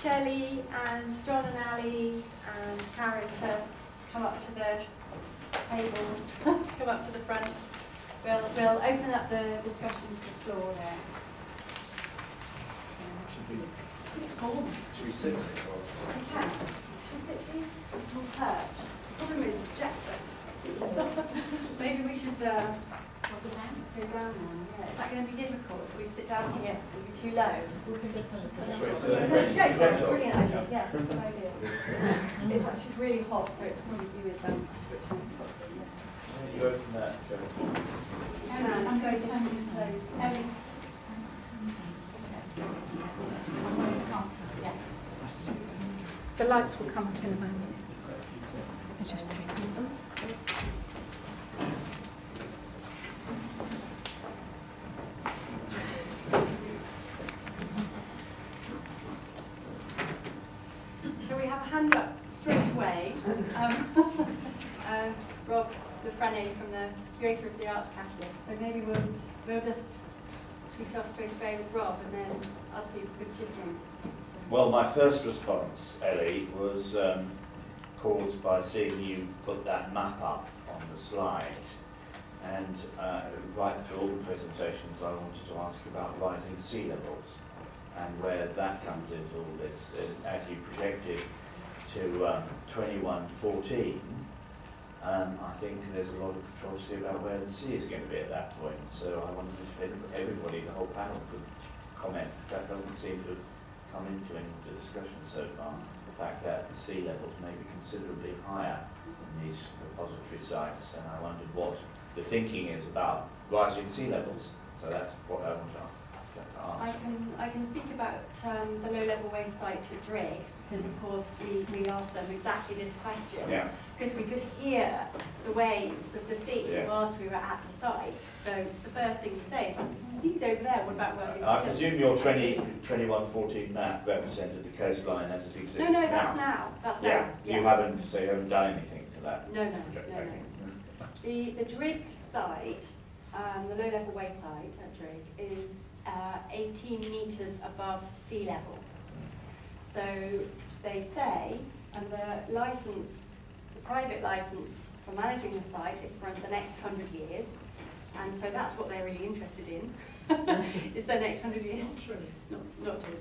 Shelley and John and Ali and Karen to come up to the tables, come up to the front. We'll open up the discussion to the floor there. Should we sit? We can. Should we sit here? We'll perch. The problem is the projector. Maybe we should go down now. Yeah. Is that going to be difficult if we sit down here? Is it too low? Brilliant idea. Yes, good idea. It's actually really hot, so it's probably to do with switching it properly. You open that, Joe. I'm going to turn this close. The lights will come up in a moment. I just take them. So we have a hand up straight away. Rob Lefrene from the curator of the Arts Catalyst. So maybe we'll just tweet off straight away with Rob, and then other people could chip in. Well, my first response, Ellie, was caused by seeing you put that map up on the slide. And right through all the presentations, I wanted to ask about rising sea levels and where that comes into all this. As you projected to 2114, I think there's a lot of controversy about where the sea is going to be at that point. So I wondered if everybody, the whole panel, could comment. That doesn't seem to have come into any of the discussion so far. The fact that the sea levels may be considerably higher in these repository sites, and I wondered what the thinking is about rising sea levels. So that's what I want to ask. I can speak about the low-level waste site at Drigg, because of course we asked them exactly this question, because we could hear the waves of the sea whilst we were at the site. So it's the first thing you say, it's like, the sea's over there, what about rising sea I levels? presume your 2114 map represented the coastline as it exists now. No, that's now. That's now. You haven't done anything to that. No. The Drigg site, the low-level waste site at Drigg, is 18 metres above sea level. So they say, and the private licence for managing the site is for the next 100 years, and so that's what they're really interested in, is the next 100 years. Not true.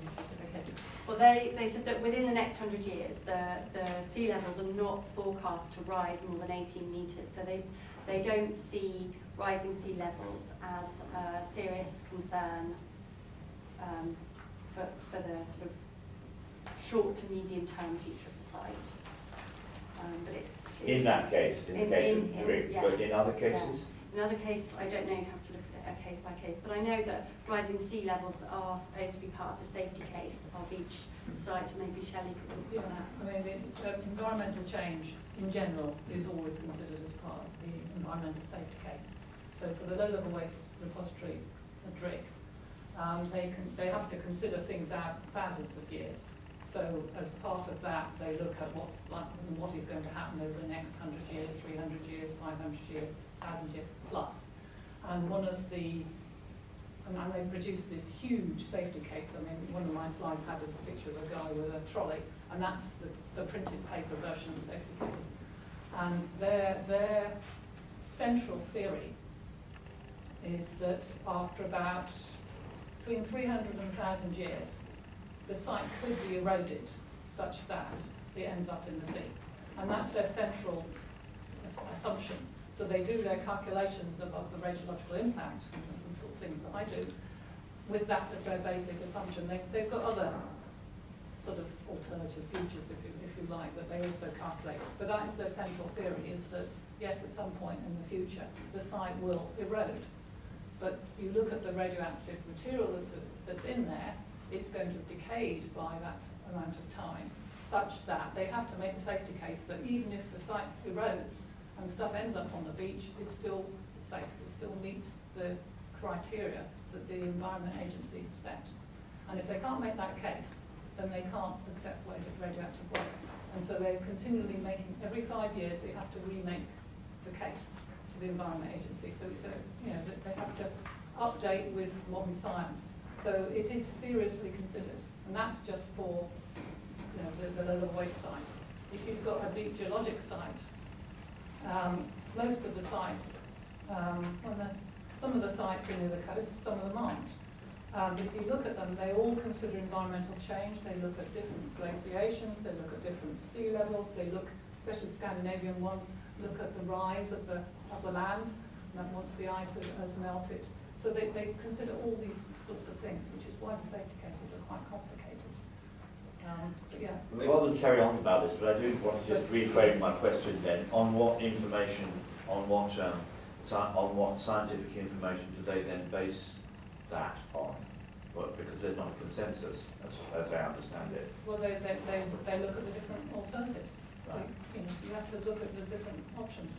Okay. Well, they said that within the next 100 years, the sea levels are not forecast to rise more than 18 metres, so they don't see rising sea levels as a serious concern for the sort of short to medium term future of the site. In that case, in the case of Drigg, but in other cases? In other cases, I don't know, you'd have to look at it case by case, but I know that rising sea levels are supposed to be part of the safety case of each site, and maybe Shelley could talk about that. I mean, the environmental change in general is always considered as part of the environmental safety case. So for the low-level waste repository at Drigg, they have to consider things out thousands of years. So as part of that, they look at what is going to happen over the next 100 years, 300 years, 500 years, 1,000 years plus. And they produced this huge safety case. I mean, one of my slides had a picture of a guy with a trolley, and that's the printed paper version of the safety case. And their central theory is that after about between 300 and 1,000 years, the site could be eroded such that it ends up in the sea. And that's their central assumption. So they do their calculations about the radiological impact and the sort of things that I do with that as their basic assumption. They've got other sort of alternative features, if you like, that they also calculate. But that is their central theory, is that, yes, at some point in the future, the site will erode. But you look at the radioactive material that's in there, it's going to have decayed by that amount of time, such that they have to make the safety case that even if the site erodes and stuff ends up on the beach, it's still safe, it still meets the criteria that the Environment Agency has set. And if they can't make that case, then they can't accept radioactive waste. And so they're continually making, every 5 years, they have to remake the case to the Environment Agency. So it's they have to update with modern science. So it is seriously considered, and that's just for you know, the low-level waste site. If you've got a deep geologic site, most of the sites, some of the sites are near the coast, some of them aren't. But if you look at them, they all consider environmental change. They look at different glaciations, they look at different sea levels, they look, especially the Scandinavian ones, look at the rise of the land, and then once the ice has melted. So they consider all these sorts of things, which is why the safety cases are quite complicated. But yeah. Rather than carry on about this, but I do want to just reframe my question then. On what information, on what scientific information do they then base that on? Well, because there's not a consensus, as I understand it. Well, they look at the different alternatives. Right. You have to look at the different options,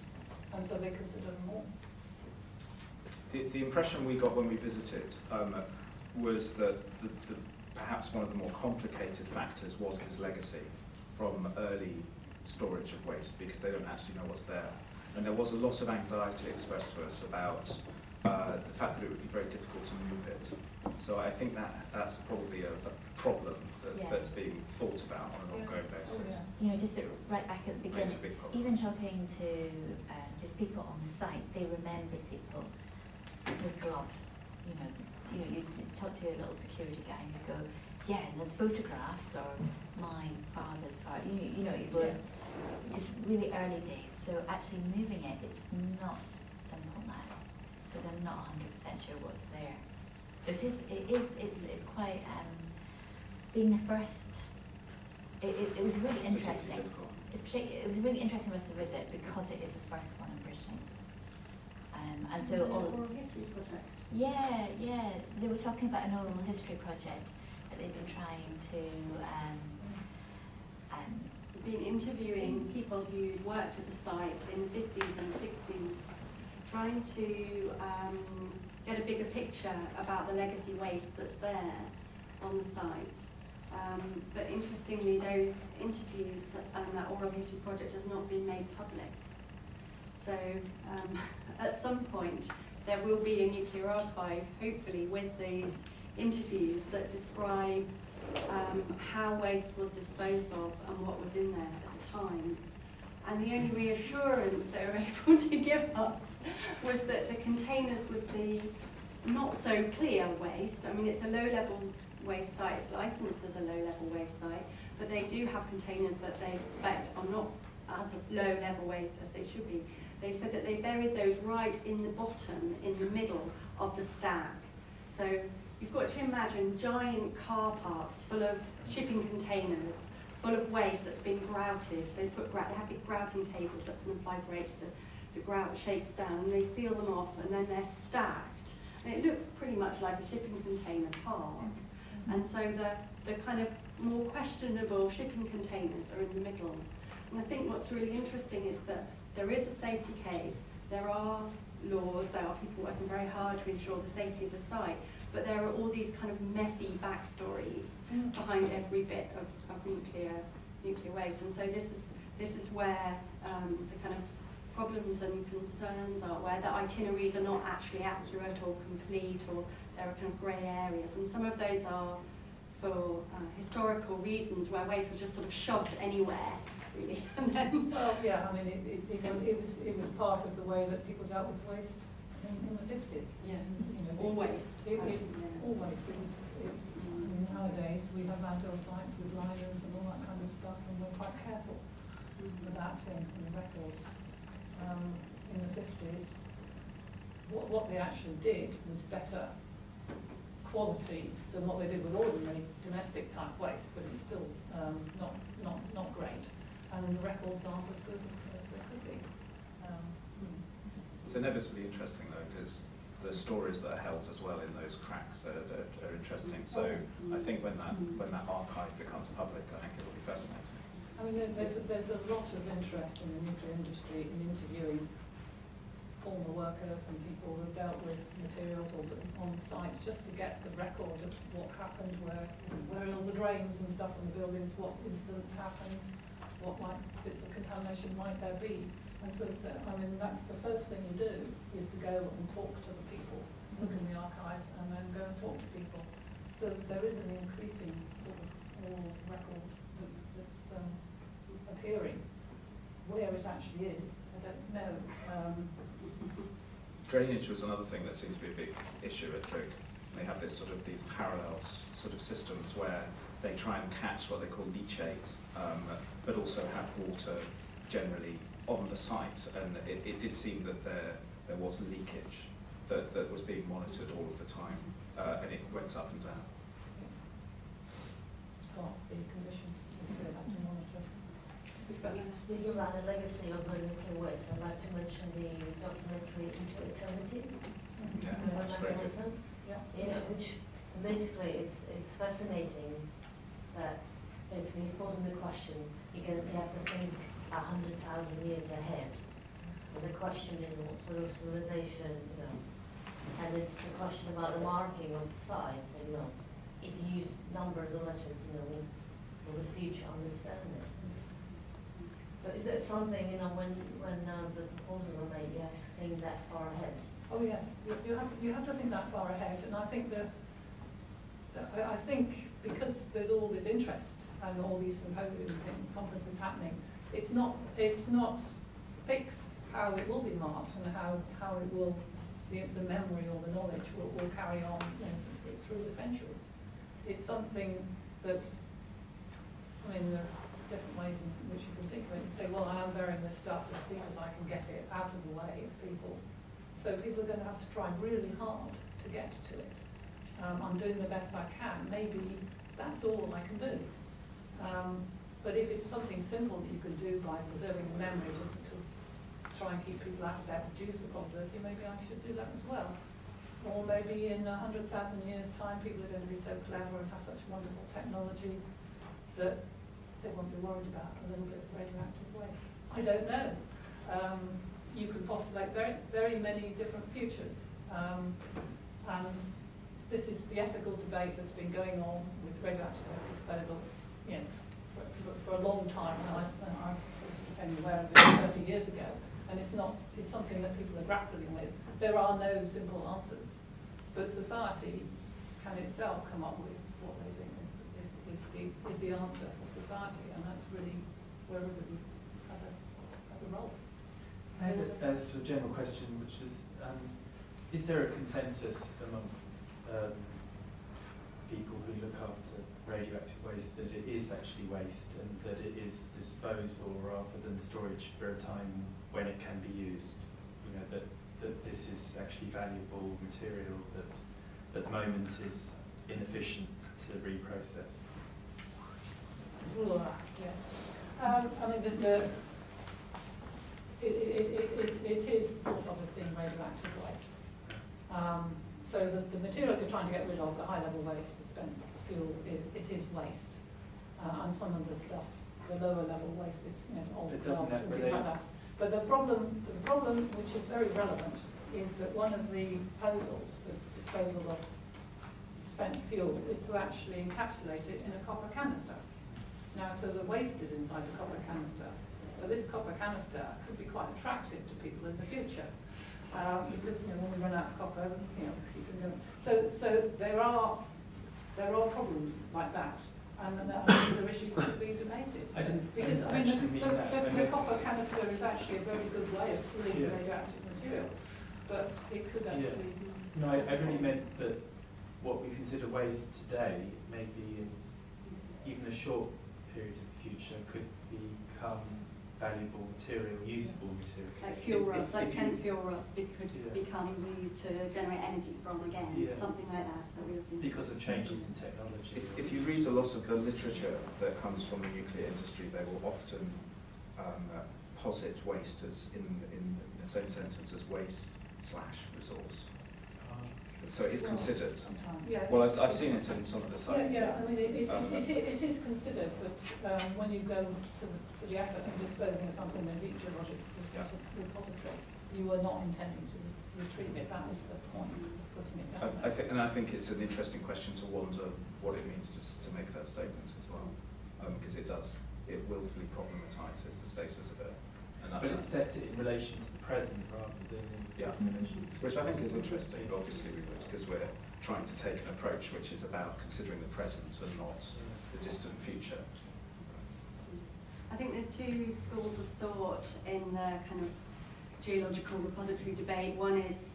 and so they consider them all. The impression we got when we visited was that perhaps one of the more complicated factors was this legacy from early storage of waste, because they don't actually know what's there. And there was a lot of anxiety expressed to us about the fact that it would be very difficult to move it. So I think that's probably a problem that's being thought about on an ongoing basis. Oh, yeah. You know, just right back at the It's a beginning, big problem. even talking to just people on the site, they remember people with gloves. You know, you'd talk to a little security guy and you'd go, yeah, and there's photographs or my father's car. You know, it was just really early days. So actually moving it, it's not simple now because I'm not 100% sure what's there. So it's quite being the first. It was really interesting. It was really interesting for us to visit because it is the first one in Britain. And so all oral history project. yeah, they were talking about an oral history project that they've been trying to Been interviewing people who worked at the site in the 50s and 60s, trying to get a bigger picture about the legacy waste that's there on the site. But interestingly, those interviews and that oral history project has not been made public. So at some point, there will be a nuclear archive, hopefully, with these interviews that describe how waste was disposed of and what was in there at the time. And the only reassurance they were able to give us was that the containers with the not so clear waste, I mean, it's a low-level waste site, it's licensed as a low-level waste site, but they do have containers that they suspect are not as low-level waste as they should be. They said that they buried those right in the bottom, in the middle of the stack. So you've got to imagine giant car parks full of shipping containers, full of waste that's been grouted. They have big grouting tables that kind of vibrate, so the grout shakes down, and they seal them off, and then they're stacked. And it looks pretty much like a shipping container park. And so the kind of more questionable shipping containers are in the middle. And I think what's really interesting is that there is a safety case, there are laws, there are people working very hard to ensure the safety of the site, but there are all these kind of messy backstories behind every bit of nuclear waste. And so this is where the kind of problems and concerns are, where the itineraries are not actually accurate or complete, or there are kind of grey areas. And some of those are for historical reasons, where waste was just sort of shoved anywhere, really. And then, well, yeah, I mean, it was part of the way that people dealt with waste in the 50s. Yeah, you know, all waste. All waste. Nowadays we have landfill sites with liners and all that kind of stuff, and we're quite careful about things and the records. In the 50s, what they actually did was better quality than what they did with ordinary domestic type waste, but it's still not great, and the records aren't as good as they could be. It's inevitably interesting though, because the stories that are held as well in those cracks are interesting. So I think when that archive becomes public, I think it will be fascinating. I mean, there's a lot of interest in the nuclear industry in interviewing former workers and people who have dealt with materials or on sites, just to get the record of what happened, where all the drains and stuff in the buildings, what incidents happened, what bits of contamination might there be. And so, I mean, that's the first thing you do, is to go and talk to the people, look in the archives, and then go and talk to people. So there is an increasing sort of oral record actually is. I don't know. Drainage was another thing that seems to be a big issue at Drigg. They have this sort of these parallel sort of systems where they try and catch what they call leachate, but also have water generally on the site. And it did seem that there was leakage that was being monitored all of the time, and it went up and down. It's part of the condition they have to monitor. Speaking about the legacy of the nuclear waste, I'd like to mention the documentary Into Eternity. Yeah, By that's Matt great. Wilson. Yeah. You know, which basically it's fascinating that basically he's posing the question, you have to think 100,000 years ahead. And the question is what sort of civilization, you know, and it's the question about the marking of the sites, and, you know, if you use numbers or letters, you know, will the future understand it? So is that something, you know, when the proposals are made, you have to think that far ahead? Oh yes, you have to think that far ahead, and I think I think because there's all this interest and all these symposiums and conferences happening, it's not fixed how it will be marked and how it will the memory or the knowledge will carry on, you know, through the centuries. It's something that, I mean, there are different ways in which you can think of it. You say, well, I am burying this stuff as deep as I can get it out of the way of people. So people are going to have to try really hard to get to it. I'm doing the best I can. Maybe that's all I can do. But if it's something simple that you can do by preserving the memory to try and keep people out of that, reduce the probability, maybe I should do that as well. Or maybe in 100,000 years' time, people are going to be so clever and have such wonderful technology that they won't be worried about a little bit of radioactive waste. I don't know. You can postulate very, very many different futures. And this is the ethical debate that's been going on with radioactive waste disposal, you know, for a long time. And I became aware of it 30 years ago. And it's something that people are grappling with. There are no simple answers. But society can itself come up with what they think is the answer for society. And that's really where everybody has a role. I had a sort of general question, which is there a consensus amongst people who look after radioactive waste that it is actually waste and that it is disposal rather than storage for a time when it can be used? You know, that this is actually valuable material that at the moment is inefficient to reprocess? Yes. I mean, it is thought of as being radioactive waste. So the material you're trying to get rid of, the high-level waste, the spent fuel, it is waste. And some of the stuff, the lower-level waste is, you know, old glass and things like that. But the problem, which is very relevant, is that one of the proposals for disposal of spent fuel is to actually encapsulate it in a copper canister. Now, so the waste is inside the copper canister. But this copper canister could be quite attractive to people in the future, because, you know, when we run out of copper, you know, people don't. So there are problems like that, and these are issues to be debated. I didn't because I actually mean, mean that. the copper canister is actually a very good way of sealing radioactive material, but it could actually. No, I really meant that what we consider waste today, maybe in even a short period of the future, could become valuable material, useful material. Like fuel rods, like spent fuel rods could Yeah. become used to generate energy from again, Yeah. something like that. So we're looking Because of changes in technology. If you read a lot of the literature that comes from the nuclear industry, they will often posit waste as in the same sentence as waste/resource. So it is considered. Sometimes. Yeah. Well, I've seen it in some of the sites. Yeah, I mean, it is considered, but when you go to the effort of disposing of something in a deep geologic repository, you are not intending to retrieve it. That is the point of putting it down there. I think it's an interesting question to wonder what it means to make that statement as well, because it willfully problematises the status of it. And But it sets it in relation to the present rather than in relation to which I think is interesting, obviously, because we're trying to take an approach which is about considering the present and not the distant future. I think there's two schools of thought in the kind of geological repository debate. One is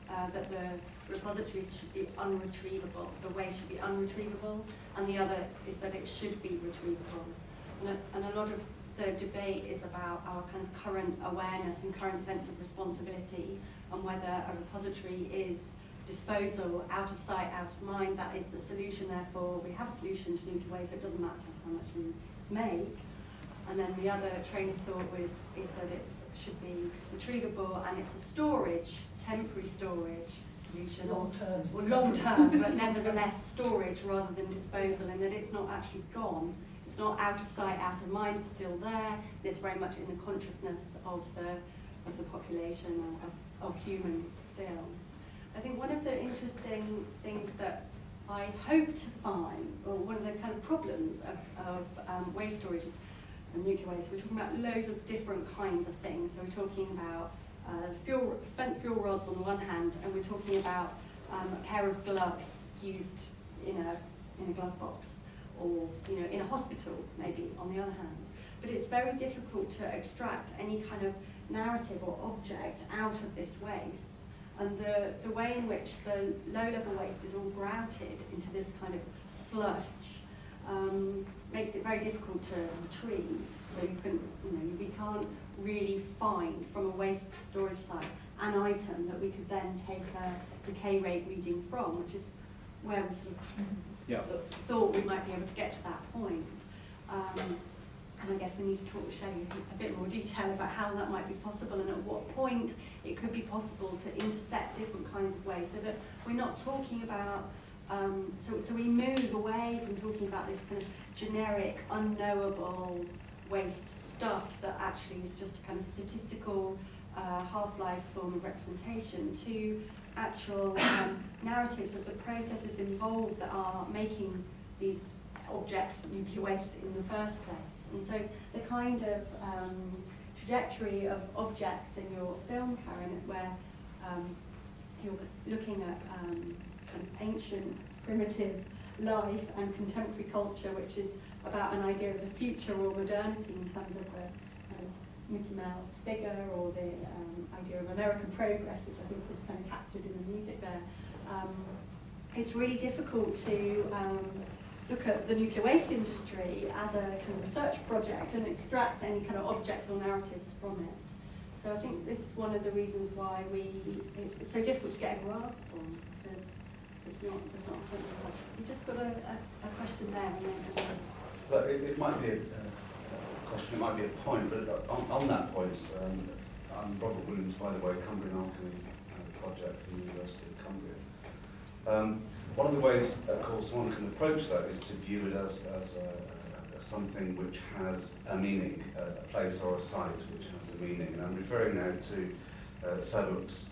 that the repositories should be unretrievable, the waste should be unretrievable, and the other is that it should be retrievable. And a lot of the debate is about our kind of current awareness and current sense of responsibility, and whether a repository is disposal, out of sight, out of mind. That is the solution. Therefore, we have a solution to nuclear waste, so it doesn't matter how much we make. And then the other train of thought is that it should be retrievable, and it's a storage, temporary storage solution. Long term, but nevertheless storage rather than disposal, and that it's not actually gone. It's not out of sight, out of mind. It's still there. It's very much in the consciousness of the population of humans still. I think one of the interesting things that I hope to find, or one of the kind of problems of waste storage is nuclear waste. We're talking about loads of different kinds of things. So we're talking about spent fuel rods on the one hand, and we're talking about a pair of gloves used in a glove box, or in a hospital maybe on the other hand. But it's very difficult to extract any kind of narrative or object out of this waste. And the way in which the low-level waste is all grouted into this kind of sludge makes it very difficult to retrieve. So we can't really find from a waste storage site an item that we could then take a decay rate reading from, which is where we sort of thought we might be able to get to that point. And I guess we need to talk with Shelley a bit more detail about how that might be possible, and at what point it could be possible to intercept different kinds of waste, so that we're not talking about, so we move away from talking about this kind of generic, unknowable waste stuff that actually is just a kind of statistical half-life form of representation, to actual narratives of the processes involved that are making these objects nuclear waste in the first place. And so the kind of trajectory of objects in your film, Karen, where you're looking at kind of ancient, primitive life and contemporary culture, which is about an idea of the future or modernity in terms of the Mickey Mouse figure, or the idea of American progress, which I think was kind of captured in the music there. It's really difficult to look at the nuclear waste industry as a kind of research project and extract any kind of objects or narratives from it. So I think this is one of the reasons why it's so difficult to get a grasp on, because there's not you just got a question there. But it might be a question, it might be a point, but on that point, I'm Robert Williams, by the way, Cumbrian Alchemy Project from the University of Cumbria. One of the ways, of course, one can approach that is to view it as something which has a meaning, a place or a site which has a meaning. And I'm referring now to Saduk's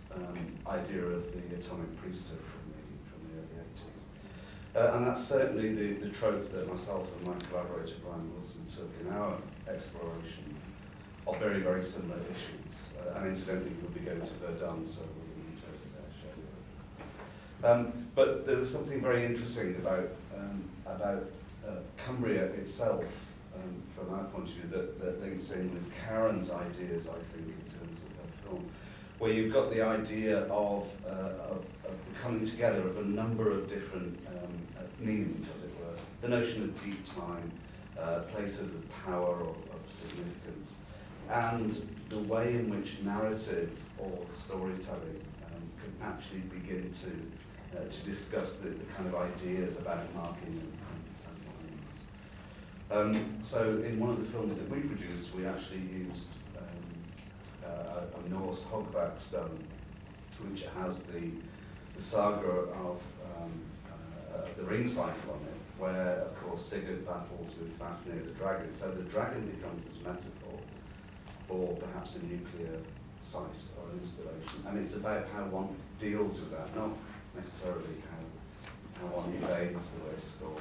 idea of the atomic priesthood from the early 80s. And that's certainly the trope that myself and my collaborator Brian Wilson took in our exploration of very, very similar issues. And incidentally, we'll be going to Verdun, so we'll meet over there, shall we? But there was something very interesting about Cumbria itself, from our point of view, that links in with Karen's ideas, I think, in terms of that film, where you've got the idea of the coming together of a number of different meanings, as it were. The notion of deep time, places of power or of significance, and the way in which narrative or storytelling can actually begin to discuss the kind of ideas about marking and lines. So in one of the films that we produced, we actually used a Norse hogback stone, which has the saga of the ring cycle on it, where, of course, Sigurd battles with Fafnir the dragon. So the dragon becomes this metaphor for perhaps a nuclear site or an installation. And it's about how one deals with that, not necessarily how one evades the risk or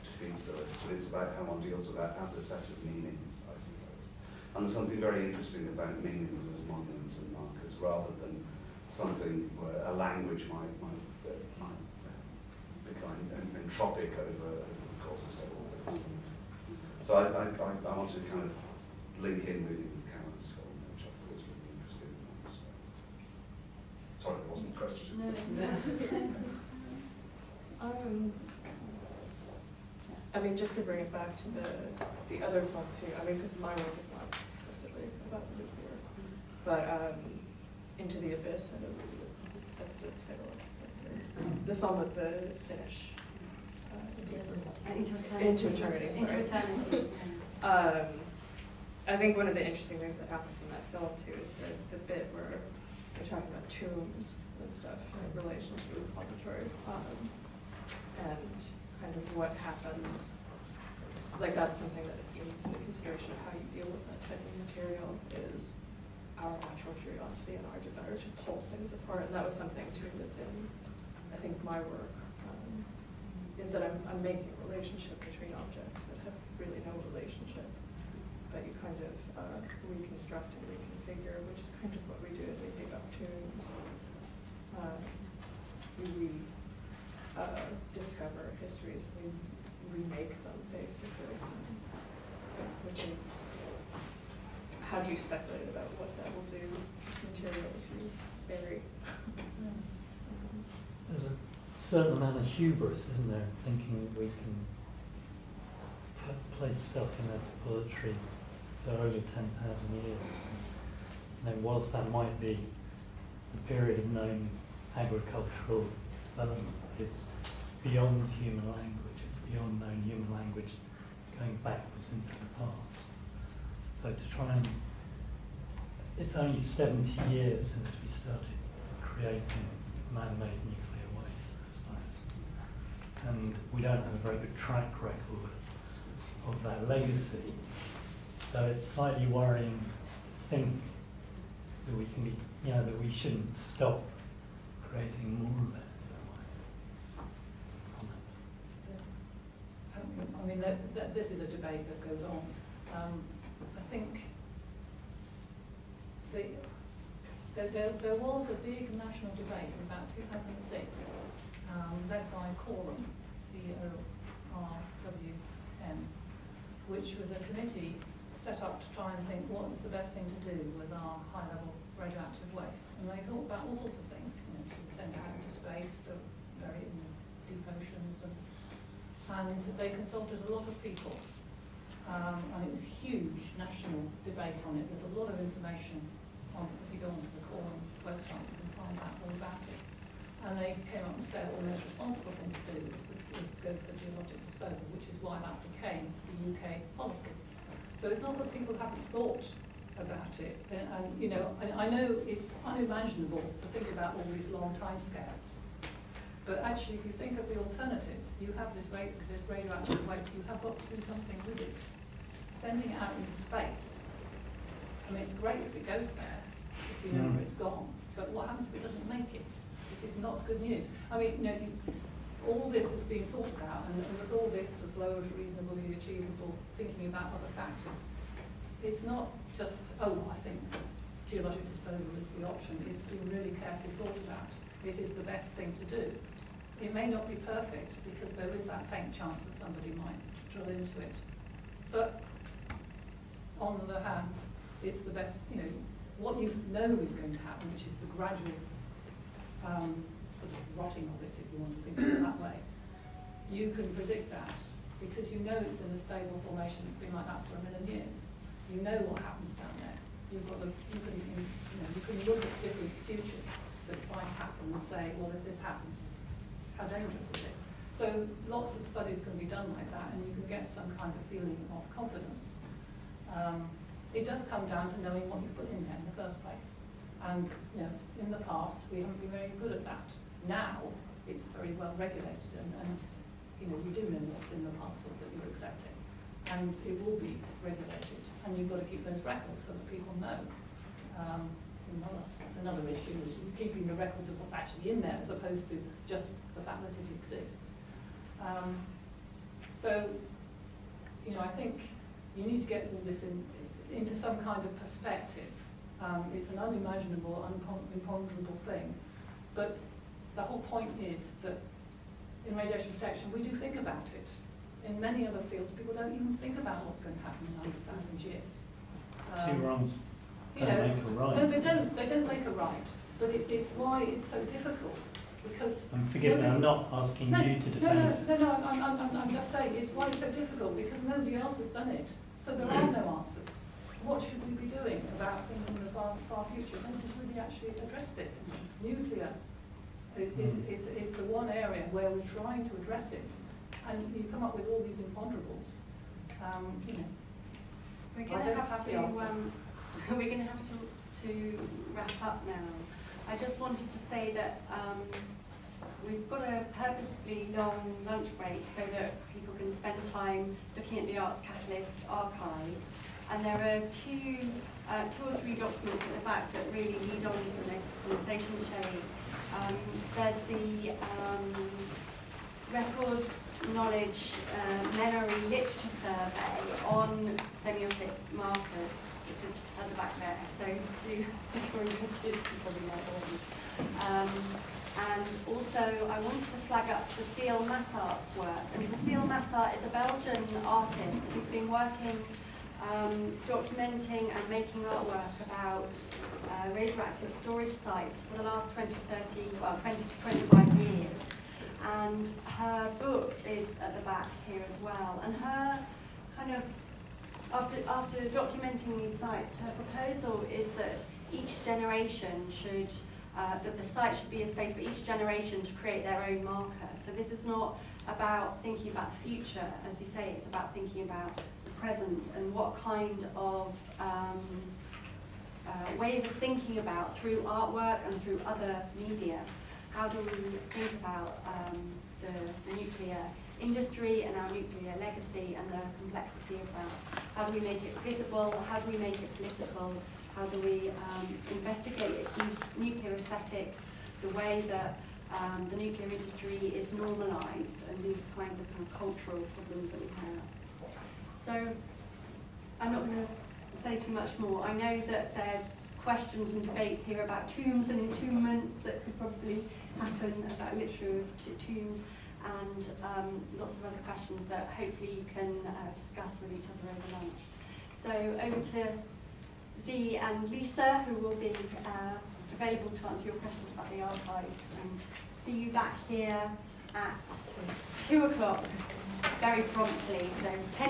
defeats the risk, but it's about how one deals with that as a set of meanings, I suppose. And there's something very interesting about meanings as monuments and markers, rather than something where a language might become entropic over the course of several days. So I wanted to kind of link in with Cameron's film, which I thought was really interesting in that respect. Sorry, there wasn't a question. I mean, just to bring it back to the other point too, I mean, because my work is not explicitly about nuclear, but Into the Abyss, I know that's the title of the film with the Finnish. Into Eternity, sorry. Into Eternity. I think one of the interesting things that happens in that film too is the bit where they're talking about tombs and stuff in relation to the repository, and kind of what happens. Like that's something that needs into consideration of how you deal with that type of material is our natural curiosity and our desire to pull things apart. And that was something too that's in, I think, my work, is that I'm making a relationship between objects that have really no relationship, but you kind of reconstruct and reconfigure, which is kind of what we do as we dig up tombs. We discover histories, we remake them basically, which is, how do you speculate about what that will do to materials you bury? There's a certain amount of hubris, isn't there, in thinking that we can place stuff in a depository for over 10,000 years. And then whilst that might be a period of known agricultural development, it's beyond human language, it's beyond known human language, going backwards into the past. So to try and, it's only 70 years since we started creating man-made nuclear waste, I suppose. And we don't have a very good track record of that legacy. So it's slightly worrying to think that we can be, that we shouldn't stop creating more of it in a way. I mean, this is a debate that goes on. I think there was a big national debate in about 2006, led by Coram, C-O-R-W-M, which was a committee set up to try and think what was the best thing to do with our high-level radioactive waste. And they thought about all sorts of things, should we send it out into space, or bury it in deep oceans, and they consulted a lot of people. And it was a huge national debate on it. There's a lot of information on, if you go onto the Coram website, you can find out all about it. And they came up and said, well, the most responsible thing to do is to go for geologic disposal, which is why that became the UK policy. So it's not that people haven't thought about it. And I know it's unimaginable to think about all these long timescales. But actually, if you think of the alternatives, you have this radioactive waste, you have got to do something with it. Sending it out into space, I mean, it's great if it goes there, if you know where it's gone, but what happens if it doesn't make it? This is not good news. I mean, all this is being thought about, and with all this as low as reasonably achievable, thinking about other factors. It's not just, I think geologic disposal is the option. It's been really carefully thought about. It is the best thing to do. It may not be perfect, because there is that faint chance that somebody might drill into it. But on the other hand, it's the best, what you know is going to happen, which is the gradual sort of rotting of it, if you want to think of it that way. You can predict that because you know it's in a stable formation that's been like that for 1 million years. You know what happens down there. You can look at different futures that might happen and say, well, if this happens, how dangerous is it? So lots of studies can be done like that, and you can get some kind of feeling of confidence. It does come down to knowing what you put in there in the first place. And in the past, we haven't been very good at that. Now, it's very well regulated, and you do know what's in the parcel that you're accepting. And it will be regulated, and you've got to keep those records so that people know. That's another issue, which is keeping the records of what's actually in there, as opposed to just the fact that it exists. I think you need to get all this into some kind of perspective. It's an unimaginable, imponderable thing. But the whole point is that in radiation protection, we do think about it. in many other fields, people don't even think about what's going to happen in 100,000 years. Two wrongs you don't know, make a right. No, they don't make a right, but it's why it's so difficult, because... And forgive me, I'm not asking you to defend it. No, I'm just saying, it's why it's so difficult, because nobody else has done it, so there are no answers. What should we be doing about things in the far future? Nobody's really actually addressed it. Nuclear is the one area where we're trying to address it, and you come up with all these imponderables. You know, We're I going don't to have have the to, answer. we're going to have to wrap up now. I just wanted to say that we've got a purposefully long lunch break so that people can spend time looking at the Arts Catalyst archive. And there are two or three documents at the back that really lead on from this conversation, Shelley. There's the Records, Knowledge, Memory Literature Survey on semiotic markers, which is at the back there. So do, if you're interested, you probably know all of them. And also, I wanted to flag up Cecile Massart's work. And Cecile Massart is a Belgian artist who's been working documenting and making artwork about radioactive storage sites for the last 20 to 25 years. And her book is at the back here as well. And her kind of, after documenting these sites, her proposal is that each generation should, that the site should be a space for each generation to create their own marker. So this is not about thinking about the future, as you say, it's about thinking about the present and what kind of ways of thinking about through artwork and through other media. How do we think about the nuclear industry and our nuclear legacy and the complexity of that? How do we make it visible? How do we make it political? How do we investigate its nuclear aesthetics, the way that the nuclear industry is normalised, and these kinds of cultural problems that we have. So I'm not going to say too much more. I know that there's questions and debates here about tombs and entombment that could probably happen, about literature of tombs, and lots of other questions that hopefully you can discuss with each other over lunch. So over to Zee and Lisa, who will be available to answer your questions about the archive, and see you back here at 2 o'clock very promptly. So 10